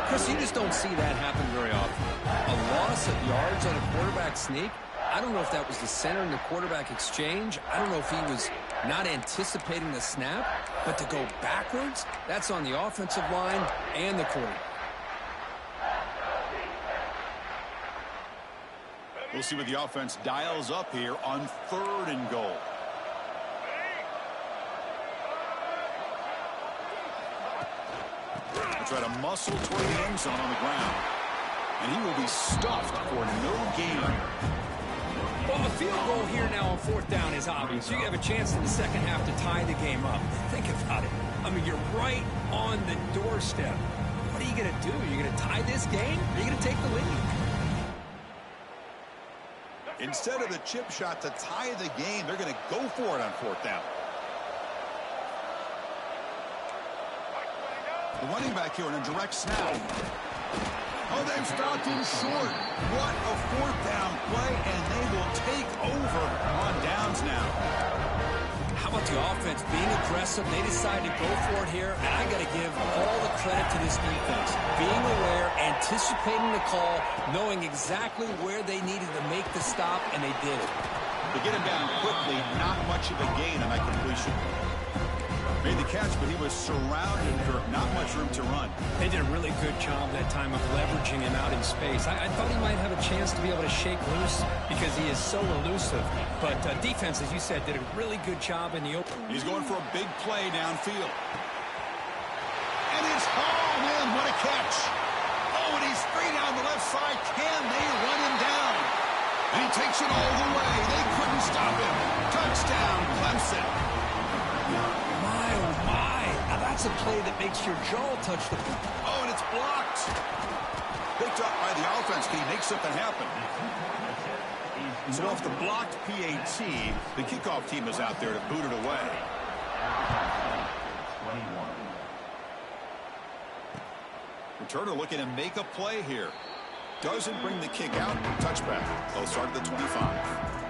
Chris, you just don't see that happen very often. A loss of yards on a quarterback sneak. I don't know if that was the center and the quarterback exchange. I don't know if he was not anticipating the snap, but to go backwards, that's on the offensive line and the quarterback. We'll see what the offense dials up here on 3rd and goal. They try to muscle toward the end zone on the ground. And he will be stuffed for no gain. Well, a field goal here now on fourth down is obvious. You have a chance in the second half to tie the game up. Think about it. I mean, you're right on the doorstep. What are you going to do? Are you going to tie this game? Or are you going to take the lead? Instead of the chip shot to tie the game, they're going to go for it on fourth down. The running back here in a direct snap. Oh, they've stopped him short. What a fourth down play, and they will take over on downs now. How about the offense being aggressive? They decided to go for it here, and I got to give all the credit to this defense. Being aware, anticipating the call, knowing exactly where they needed to make the stop, and they did it. They get him down quickly, not much of a gain on that completion. Made the catch, but he was surrounded, Kirk. Not much room to run. They did a really good job that time of leveraging him out in space. I thought he might have a chance to be able to shake loose because he is so elusive. But defense, as you said, did a really good job in the open. He's going for a big play downfield. And it's hauled in. What a catch. Oh, and he's free down the left side. Can they run him down? And he takes it all the way. They couldn't stop him. Touchdown, Clemson. That's a play that makes your jaw touch the ball. Oh, and it's blocked. Picked up by the offense. Can he make something happen? So off the blocked PAT, the kickoff team is out there to boot it away. Returner looking to make a play here. Doesn't bring the kick out. Touchback. They'll start at the 25.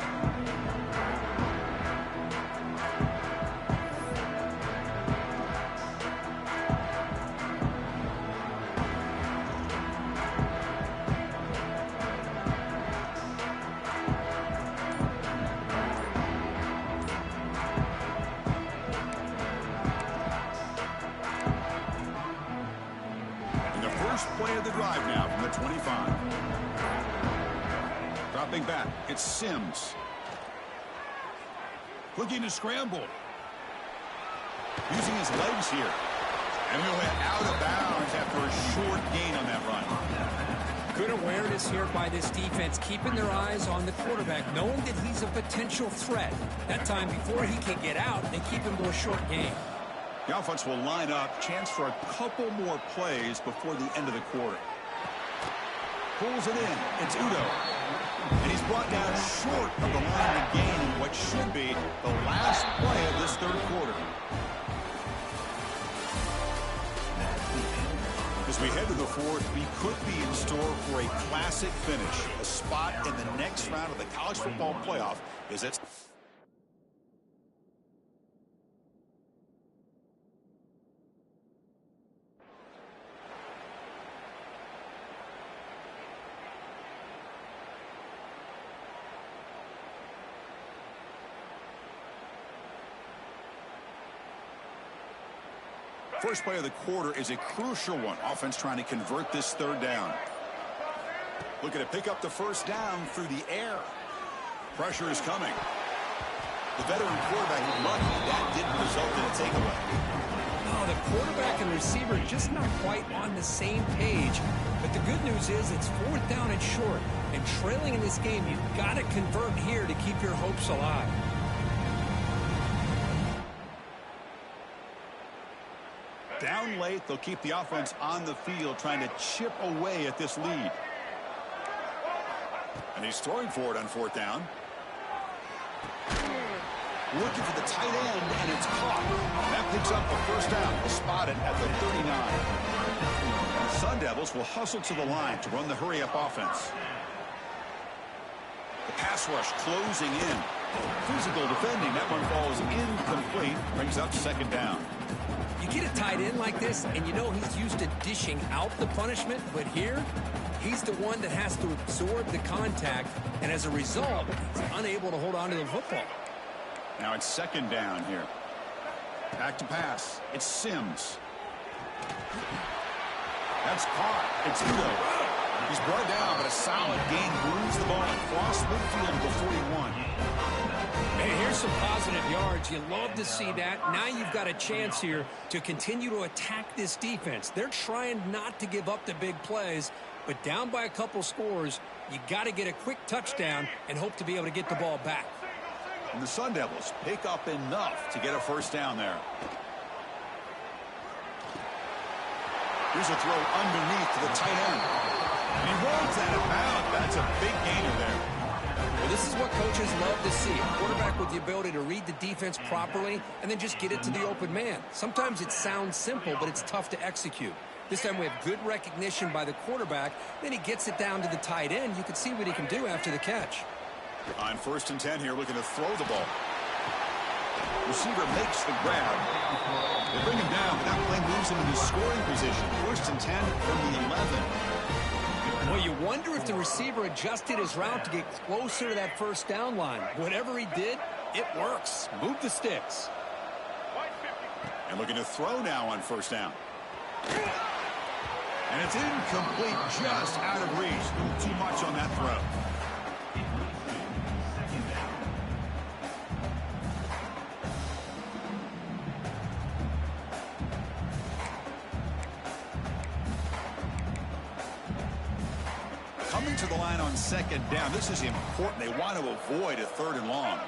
Play of the drive now from the 25. Dropping back, it's Sims. Looking to scramble. Using his legs here. And he'll hit out of bounds after a short gain on that run. Good awareness here by this defense, keeping their eyes on the quarterback, knowing that he's a potential threat. That time before he can get out, they keep him to a short gain. The offense will line up. Chance for a couple more plays before the end of the quarter. Pulls it in. It's Udo. And he's brought down short of the line to gain in what should be the last play of this third quarter. As we head to the fourth, we could be in store for a classic finish. A spot in the next round of the college football playoff is it. First play of the quarter is a crucial one. Offense trying to convert this third down. Looking to pick up the first down through the air. Pressure is coming. The veteran quarterback lucky that didn't result in a takeaway. No, the quarterback and receiver just not quite on the same page. But the good news is it's fourth down and short. And trailing in this game, you've got to convert here to keep your hopes alive. Down late, they'll keep the offense on the field trying to chip away at this lead. And he's throwing for it on fourth down. Looking for the tight end, and it's caught. That picks up the first down, spotted at the 39. The Sun Devils will hustle to the line to run the hurry-up offense. The pass rush closing in. Physical defending. That one falls incomplete. Brings up second down. You get a tight end like this, and you know he's used to dishing out the punishment, but here, he's the one that has to absorb the contact, and as a result, he's unable to hold on to the football. Now it's second down here. Back to pass. It's Sims. That's caught. It's Udo. He's brought down, but a solid gain moves the ball across midfield to the 41. Hey, here's some positive yards. You love to see that. Now you've got a chance here to continue to attack this defense. They're trying not to give up the big plays, But down by a couple scores, you got to get a quick touchdown and hope to be able to get the ball back. And the Sun Devils pick up enough to get a first down there. Here's a throw underneath to the tight end. And he rolls that about. That's a big gainer there. Well, this is what coaches love to see. A quarterback with the ability to read the defense properly and then just get it to the open man. Sometimes it sounds simple, but it's tough to execute. This time we have good recognition by the quarterback. Then he gets it down to the tight end. You can see what he can do after the catch. On 1st and 10 here, looking to throw the ball. Receiver makes the grab. They bring him down, but that play moves him into scoring position. 1st and 10 from the 11. Well, you wonder if the receiver adjusted his route to get closer to that first down line. Whatever he did, it works. Move the sticks. And looking to throw now on 1st down. And it's incomplete, just out of reach. A little too much on that throw. Coming to the line on 2nd down. This is important. They want to avoid a 3rd and long.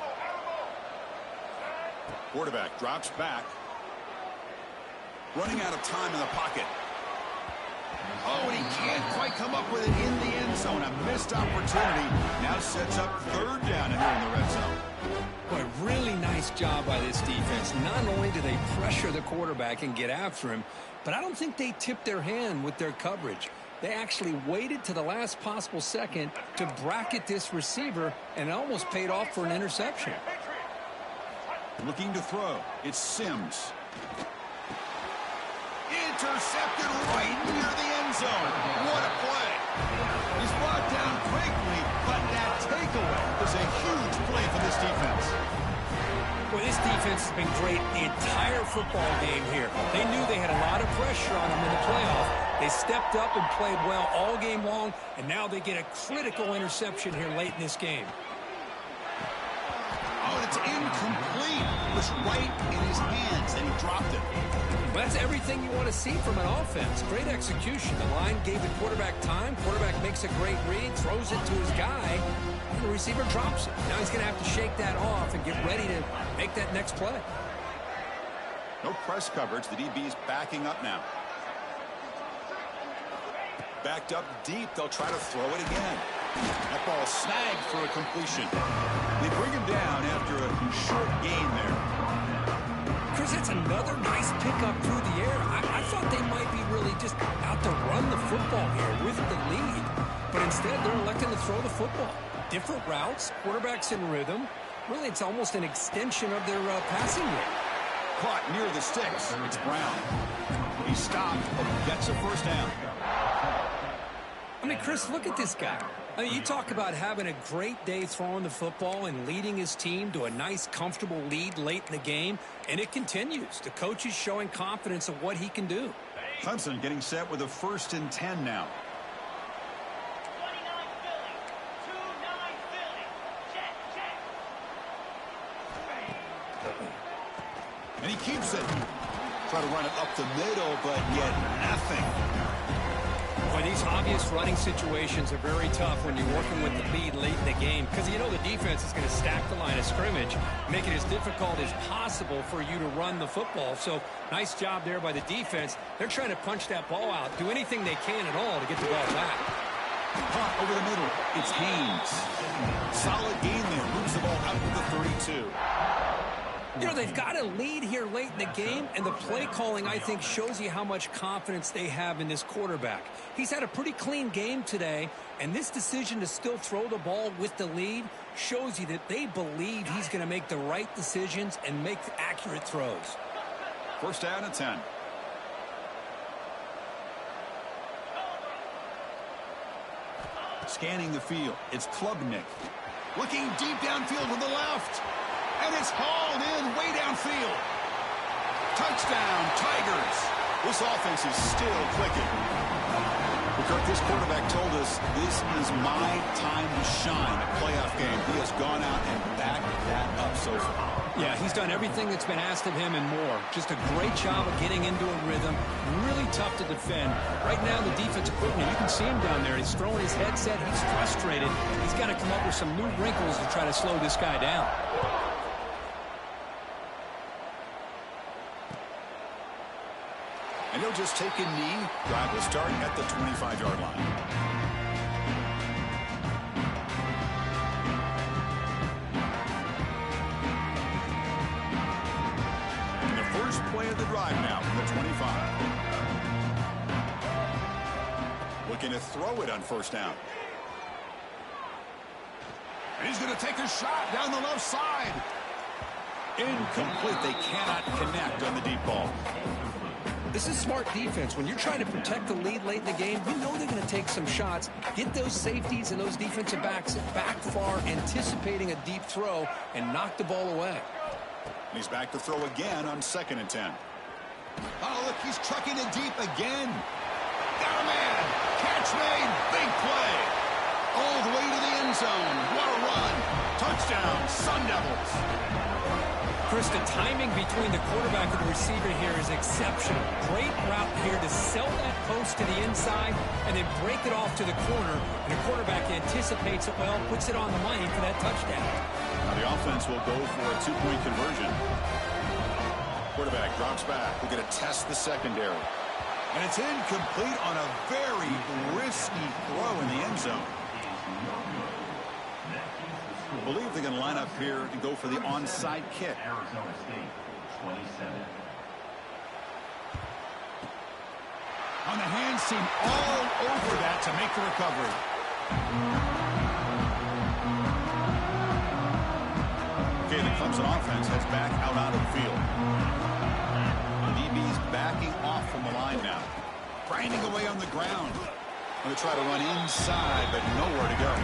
Quarterback drops back. Running out of time in the pocket. Oh, and he can't quite come up with it in the end zone. A missed opportunity. Now sets up 3rd down and here in the red zone. Boy, really nice job by this defense. Not only do they pressure the quarterback and get after him, but I don't think they tipped their hand with their coverage. They actually waited to the last possible second to bracket this receiver, and it almost paid off for an interception. Looking to throw. It's Sims. Intercepted right near the end zone. What a play. He's brought down quickly, but that takeaway is a huge play for this defense. Well, this defense has been great the entire football game here. They knew they had a lot of pressure on them in the playoff. They stepped up and played well all game long, and now they get a critical interception here late in this game. Oh, it's incomplete. It was right in his hands, and he dropped it. Well, that's everything you want to see from an offense. Great execution. The line gave the quarterback time. Quarterback makes a great read, throws it to his guy, and the receiver drops it. Now he's going to have to shake that off and get ready to make that next play. No press coverage. The DB's backing up now. Backed up deep. They'll try to throw it again. That ball snagged for a completion. They bring him down after a short gain there. Chris, that's another nice pickup through the air. I thought they might be really just out to run the football here with the lead. But instead, they're electing to throw the football. Different routes, quarterbacks in rhythm. Really, it's almost an extension of their passing game. Caught near the sticks. It's Brown. He stopped and gets a first down. I mean, Chris, look at this guy. I mean, you talk about having a great day throwing the football and leading his team to a nice, comfortable lead late in the game, and it continues. The coach is showing confidence of what he can do. Clemson getting set with a 1st and 10 now. And he keeps it. Try to run it up the middle, but yet nothing. Boy, these obvious running situations are very tough when you're working with the lead late in the game because you know the defense is going to stack the line of scrimmage, make it as difficult as possible for you to run the football. So nice job there by the defense. They're trying to punch that ball out, do anything they can at all to get the ball back. Caught over the middle. It's Haynes. Solid gain there. Moves the ball out to the 32. You know, they've got a lead here late in the game, and the play calling, I think, shows you how much confidence they have in this quarterback. He's had a pretty clean game today, and this decision to still throw the ball with the lead shows you that they believe he's going to make the right decisions and make accurate throws. 1st down and 10. Scanning the field. It's Klubnik. Looking deep downfield to the left. And it's hauled in way downfield. Touchdown, Tigers. This offense is still clicking. Kirk, this quarterback told us this is my time to shine. A playoff game. He has gone out and backed that up so far. Yeah, he's done everything that's been asked of him and more. Just a great job of getting into a rhythm. Really tough to defend. Right now, the defensive coordinator, you can see him down there. He's throwing his headset. He's frustrated. He's got to come up with some new wrinkles to try to slow this guy down. And he'll just take a knee. Drive will start at the 25-yard line. Play of the drive now from the 25. Looking to throw it on first down. And he's going to take a shot down the left side. Incomplete. They cannot connect on the deep ball. This is smart defense. When you're trying to protect the lead late in the game, you know they're going to take some shots. Get those safeties and those defensive backs back far, anticipating a deep throw, and knock the ball away. He's back to throw again on 2nd and 10. Oh, look, he's chucking it deep again. Got a man. Catch made. Big play. All the way to the end zone. What a run. Touchdown, Sun Devils. Chris, the timing between the quarterback and the receiver here is exceptional. Great route here to sell that post to the inside and then break it off to the corner. And the quarterback anticipates it well, puts it on the money for that touchdown. Now the offense will go for a 2-point conversion. Quarterback drops back. We're going to test the secondary. And it's incomplete on a very risky throw in the end zone. I believe they're going to line up here and go for the onside kick. Arizona State, 27. On the hands team all over that to make the recovery. Okay, the Clemson offense heads back out onto the field. DB's backing off from the line now. Grinding away on the ground. Going to try to run inside, but nowhere to go.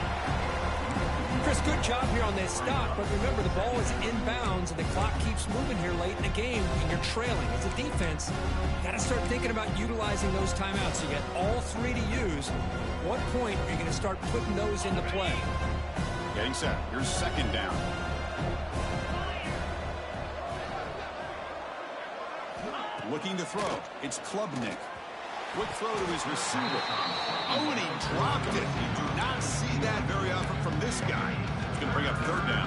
Chris, good job here on this stop, but remember the ball is inbounds and the clock keeps moving here late in the game and you're trailing. As a defense, you got to start thinking about utilizing those timeouts. You got all 3 to use. At what point are you going to start putting those into play? Getting set. Here's 2nd down. Looking to throw. It's Klubnik. Quick throw to his receiver. Oh, and he dropped it. You do not see that very often from this guy. It's going to bring up 3rd down.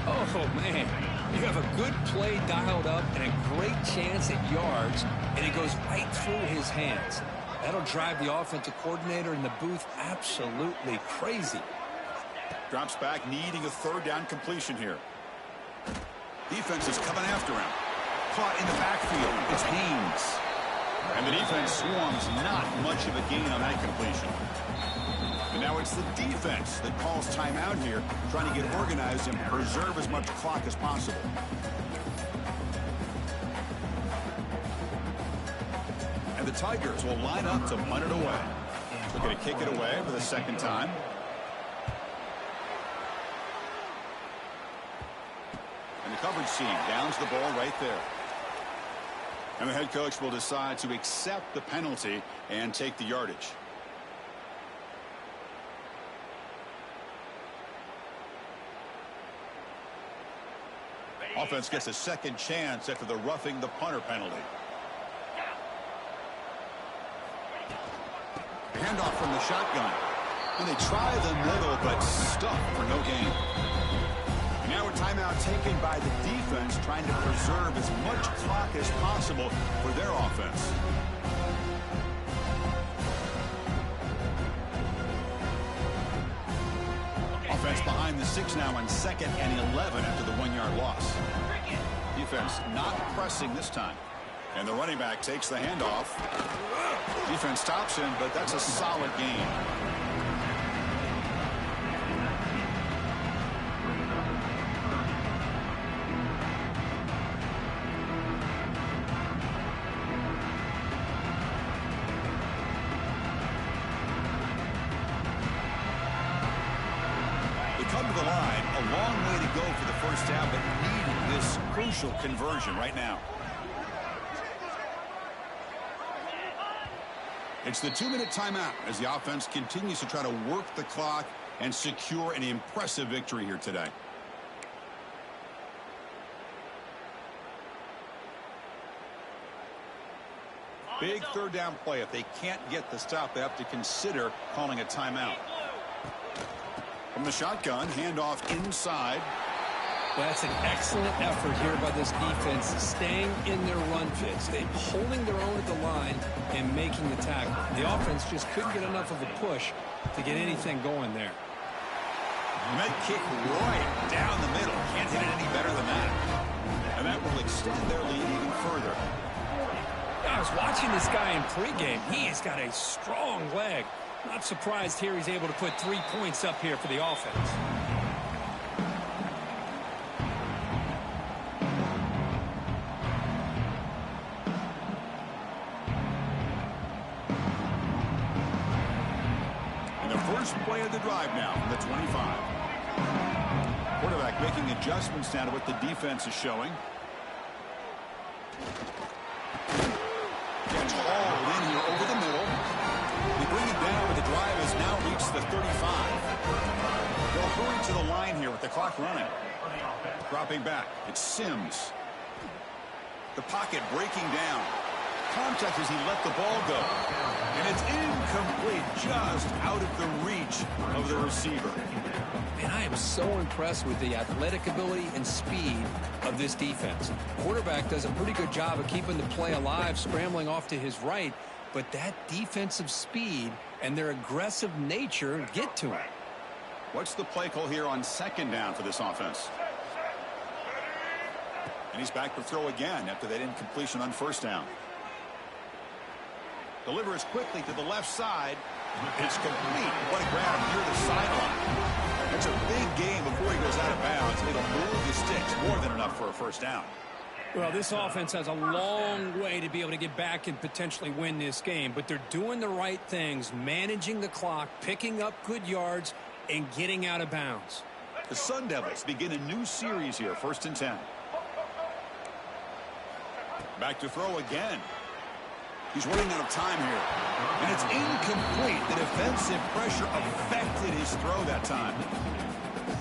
Oh, man. You have a good play dialed up and a great chance at yards, and it goes right through his hands. That'll drive the offensive coordinator in the booth absolutely crazy. Drops back, needing a 3rd down completion here. Defense is coming after him. Caught in the backfield. It's Haynes. And the defense swarms, not much of a gain on that completion. And now it's the defense that calls timeout here, trying to get organized and preserve as much clock as possible. And the Tigers will line up to punt it away. Looking to kick it away for the 2nd time. And the coverage team downs the ball right there. And the head coach will decide to accept the penalty and take the yardage. Offense gets a 2nd chance after the roughing the punter penalty. Handoff from the shotgun. And they try the middle, but stuck for no gain. Now a timeout taken by the defense, trying to preserve as much clock as possible for their offense. Offense behind the 6 now on 2nd and 11 after the 1-yard loss. Defense not pressing this time. And the running back takes the handoff. Defense stops him, but that's a solid gain. Come to the line, a long way to go for the 1st down, but needing this crucial conversion right now. It's the 2-minute timeout as the offense continues to try to work the clock and secure an impressive victory here today. Big third down play. If they can't get the stop, they have to consider calling a timeout. From the shotgun, handoff inside. Well, that's an excellent effort here by this defense, staying in their run fits. They're holding their own at the line and making the tackle. The offense just couldn't get enough of a push to get anything going there. Med kick right down the middle. Can't hit it any better than that. And that will extend their lead even further. I was watching this guy in pregame. He's got a strong leg. Not surprised here he's able to put 3 points up here for the offense. And the first play of the drive now from the 25. Quarterback making adjustments now to what the defense is showing. Gets hauled in here over the middle. They bring it down, but the drive has now reached the 35. They'll hurry to the line here with the clock running. Dropping back, it's Sims. The pocket breaking down. Contact as he let the ball go. And it's incomplete, just out of the reach of the receiver. And I am so impressed with the athletic ability and speed of this defense. Quarterback does a pretty good job of keeping the play alive, scrambling off to his right, but that defensive speed and their aggressive nature get to him. What's the play call here on second down for this offense? And he's back to throw again after that incompletion on first down. Delivers quickly to the left side. It's complete. What a grab near the sideline. That's a big game before he goes out of bounds. It'll move the sticks more than enough for a first down. Well, this offense has a long way to be able to get back and potentially win this game, but they're doing the right things, managing the clock, picking up good yards, and getting out of bounds. The Sun Devils begin a new series here, 1st and 10. Back to throw again. He's running out of time here. And it's incomplete. The defensive pressure affected his throw that time.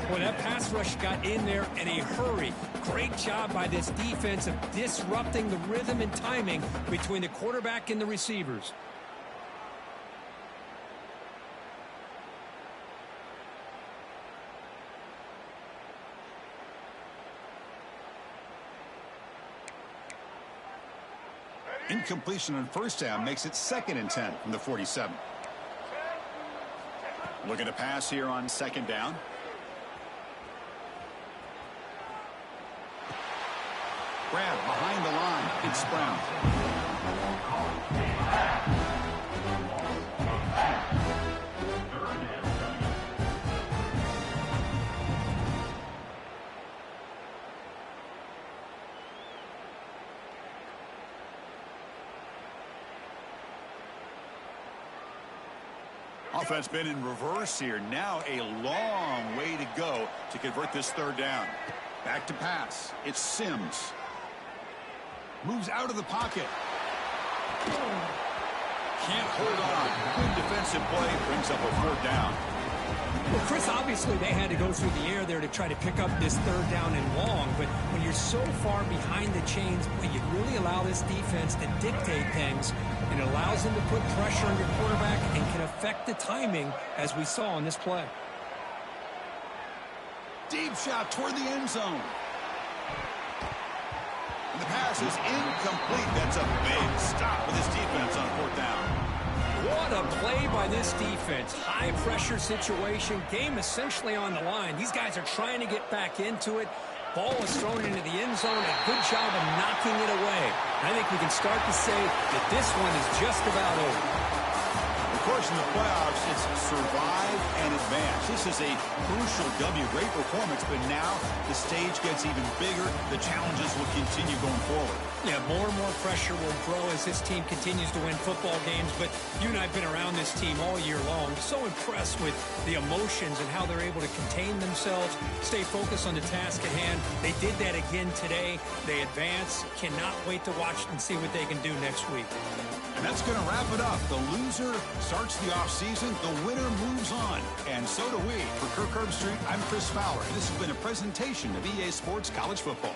Well, that pass rush got in there in a hurry. Great job by this defense of disrupting the rhythm and timing between the quarterback and the receivers. Incompletion on first down makes it 2nd and 10 from the 47. Looking to pass here on second down. Grab behind the line. It's Brown. Offense been in reverse here. Now a long way to go to convert this third down. Back to pass. It's Sims. Moves out of the pocket. Can't hold on. Good defensive play. Brings up a 4th down. Well, Chris, obviously they had to go through the air there to try to pick up this third down and long, but when you're so far behind the chains, boy, you really allow this defense to dictate things, and it allows them to put pressure on your quarterback and can affect the timing, as we saw in this play. Deep shot toward the end zone. And the pass is incomplete. That's a big stop with this defense on 4th down. What a play by this defense. High pressure situation. Game essentially on the line. These guys are trying to get back into it. Ball is thrown into the end zone. A good job of knocking it away. I think we can start to say that this one is just about over. Of course, in the playoffs, it's survive and advance. This is a crucial W. Great performance, but now the stage gets even bigger. The challenges will continue going forward. Yeah, more and more pressure will grow as this team continues to win football games, but you and I have been around this team all year long. So impressed with the emotions and how they're able to contain themselves, stay focused on the task at hand. They did that again today. They advance. Cannot wait to watch and see what they can do next week. And that's going to wrap it up. The loser starts the offseason. The winner moves on. And so do we. For Kirk Herbstreit, I'm Chris Fowler. And this has been a presentation of EA Sports College Football.